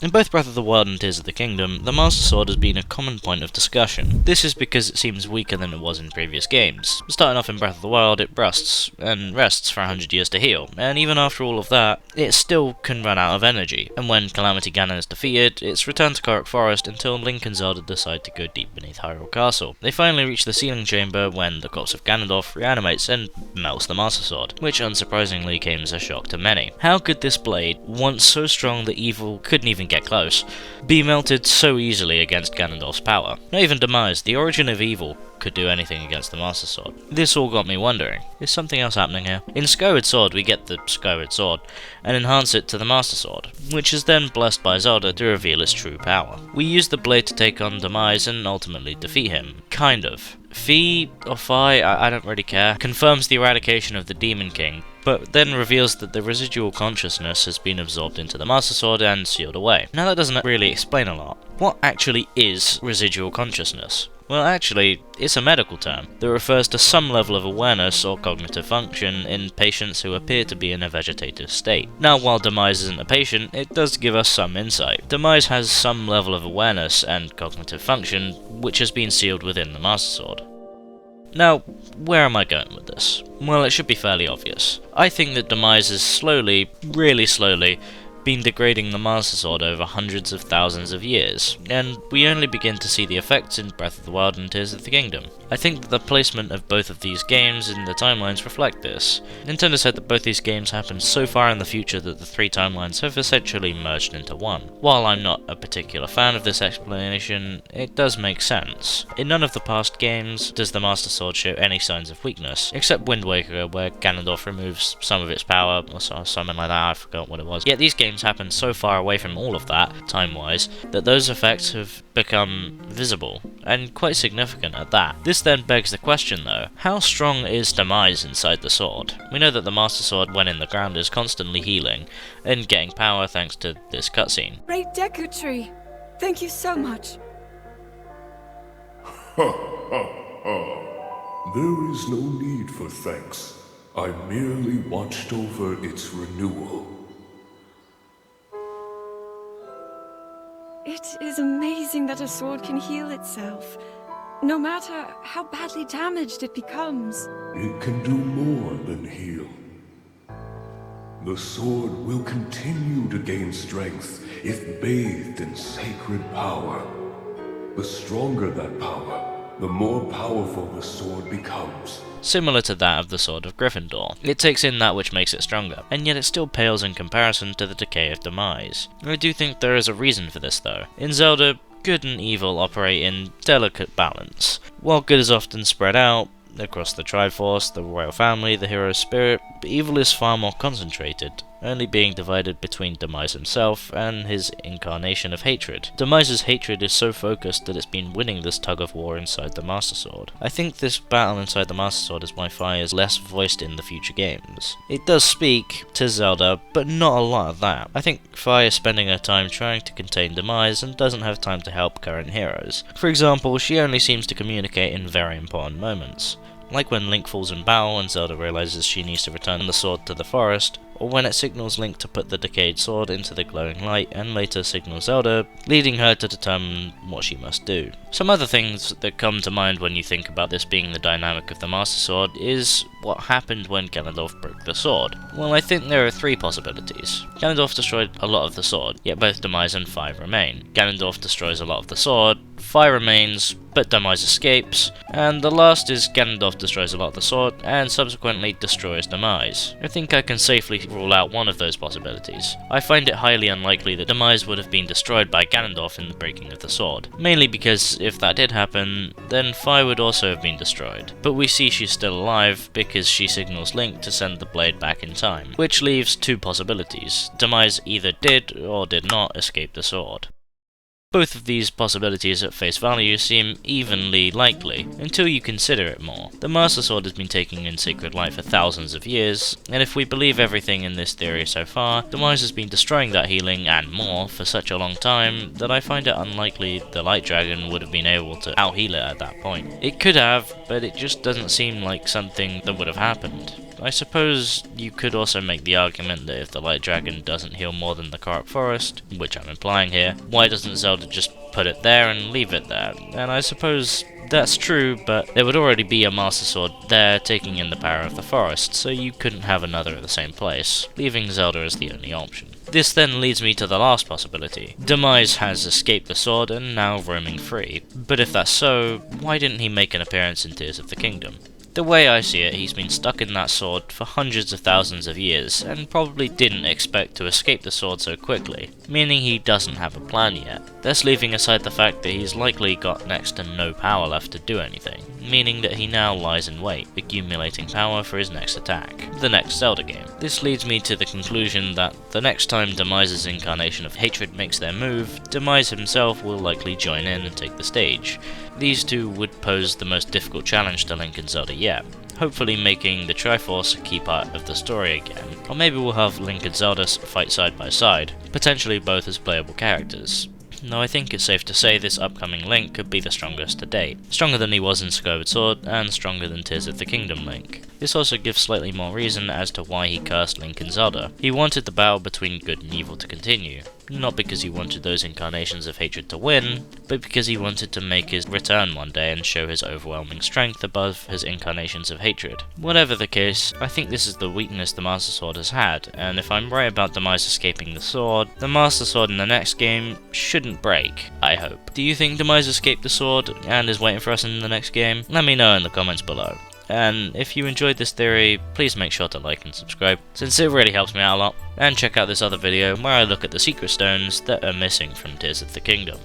In both Breath of the Wild and Tears of the Kingdom, the Master Sword has been a common point of discussion. This is because it seems weaker than it was in previous games. Starting off in Breath of the Wild, it rusts, and rests for 100 years to heal, and even after all of that, it still can run out of energy, and when Calamity Ganon is defeated, it's returned to Korok Forest until Link and Zelda decide to go deep beneath Hyrule Castle. They finally reach the Sealing Chamber when the corpse of Ganondorf reanimates and melts the Master Sword, which unsurprisingly came as a shock to many. How could this blade, once so strong that evil couldn't even get close, be melted so easily against Ganondorf's power? Not even Demise, the origin of evil, could do anything against the Master Sword. This all got me wondering, is something else happening here? In Skyward Sword we get the Skyward Sword, and enhance it to the Master Sword, which is then blessed by Zelda to reveal its true power. We use the blade to take on Demise and ultimately defeat him. Kind of. Fi, or Fi, I don't really care, confirms the eradication of the Demon King, but then reveals that the residual consciousness has been absorbed into the Master Sword and sealed away. Now that doesn't really explain a lot. What actually is residual consciousness? Well, actually, it's a medical term that refers to some level of awareness or cognitive function in patients who appear to be in a vegetative state. Now, while Demise isn't a patient, it does give us some insight. Demise has some level of awareness and cognitive function, which has been sealed within the Master Sword. Now, where am I going with this? Well, it should be fairly obvious. I think that Demise has slowly, really slowly, been degrading the Master Sword over hundreds of thousands of years, and we only begin to see the effects in Breath of the Wild and Tears of the Kingdom. I think that the placement of both of these games in the timelines reflect this. Nintendo said that both these games happened so far in the future that the three timelines have essentially merged into one. While I'm not a particular fan of this explanation, it does make sense. In none of the past games does the Master Sword show any signs of weakness, except Wind Waker, where Ganondorf removes some of its power, or something like that, I forgot what it was. Yet these games happened so far away from all of that, time-wise, that those effects have become visible, and quite significant at that. This then begs the question though, how strong is Demise inside the sword? We know that the Master Sword, when in the ground, is constantly healing, and getting power thanks to this cutscene. Great Deku Tree! Thank you so much! Ha ha ha! There is no need for thanks. I merely watched over its renewal. It is amazing that a sword can heal itself, no matter how badly damaged it becomes. It can do more than heal. The sword will continue to gain strength if bathed in sacred power. The stronger that power, the more powerful the sword becomes. Similar to that of the Sword of Gryffindor. It takes in that which makes it stronger, and yet it still pales in comparison to the decay of Demise. I do think there is a reason for this though. In Zelda, good and evil operate in delicate balance. While good is often spread out across the Triforce, the royal family, the hero's spirit, evil is far more concentrated, only being divided between Demise himself and his incarnation of hatred. Demise's hatred is so focused that it's been winning this tug of war inside the Master Sword. I think this battle inside the Master Sword is why Fi is less voiced in the future games. It does speak to Zelda, but not a lot of that. I think Fi is spending her time trying to contain Demise and doesn't have time to help current heroes. For example, she only seems to communicate in very important moments, like when Link falls in battle and Zelda realizes she needs to return the sword to the forest, or when it signals Link to put the decayed sword into the glowing light and later signals Zelda, leading her to determine what she must do. Some other things that come to mind when you think about this being the dynamic of the Master Sword is what happened when Ganondorf broke the sword. Well, I think there are three possibilities. Ganondorf destroyed a lot of the sword, yet both Demise and Fi remain. Ganondorf destroys a lot of the sword, Fi remains, but Demise escapes, and the last is Ganondorf destroys a lot of the sword, and subsequently destroys Demise. I think I can safely rule out one of those possibilities. I find it highly unlikely that Demise would have been destroyed by Ganondorf in the breaking of the sword, mainly because if that did happen, then Fi would also have been destroyed. But we see she's still alive because she signals Link to send the blade back in time, which leaves two possibilities. Demise either did or did not escape the sword. Both of these possibilities at face value seem evenly likely, until you consider it more. The Master Sword has been taking in sacred light for thousands of years, and if we believe everything in this theory so far, Demise has been destroying that healing and more for such a long time that I find it unlikely the Light Dragon would have been able to out-heal it at that point. It could have, but it just doesn't seem like something that would have happened. I suppose you could also make the argument that if the Light Dragon doesn't heal more than the Korok Forest, which I'm implying here, why doesn't Zelda just put it there and leave it there? And I suppose that's true, but there would already be a Master Sword there taking in the power of the forest, so you couldn't have another at the same place, leaving Zelda as the only option. This then leads me to the last possibility. Demise has escaped the sword and now roaming free, but if that's so, why didn't he make an appearance in Tears of the Kingdom? The way I see it, he's been stuck in that sword for hundreds of thousands of years, and probably didn't expect to escape the sword so quickly, meaning he doesn't have a plan yet. That's leaving aside the fact that he's likely got next to no power left to do anything, meaning that he now lies in wait, accumulating power for his next attack, the next Zelda game. This leads me to the conclusion that the next time Demise's incarnation of hatred makes their move, Demise himself will likely join in and take the stage. These two would pose the most difficult challenge to Link and Zelda yet, hopefully making the Triforce a key part of the story again. Or maybe we'll have Link and Zelda fight side by side, potentially both as playable characters. Though I think it's safe to say this upcoming Link could be the strongest to date. Stronger than he was in Skyward Sword, and stronger than Tears of the Kingdom Link. This also gives slightly more reason as to why he cursed Link and Zelda. He wanted the battle between good and evil to continue. Not because he wanted those incarnations of hatred to win, but because he wanted to make his return one day and show his overwhelming strength above his incarnations of hatred. Whatever the case, I think this is the weakness the Master Sword has had, and if I'm right about Demise escaping the Master Sword in the next game shouldn't break, I hope. Do you think Demise escaped the sword and is waiting for us in the next game? Let me know in the comments below. And if you enjoyed this theory, please make sure to like and subscribe, since it really helps me out a lot. And check out this other video where I look at the secret stones that are missing from Tears of the Kingdom.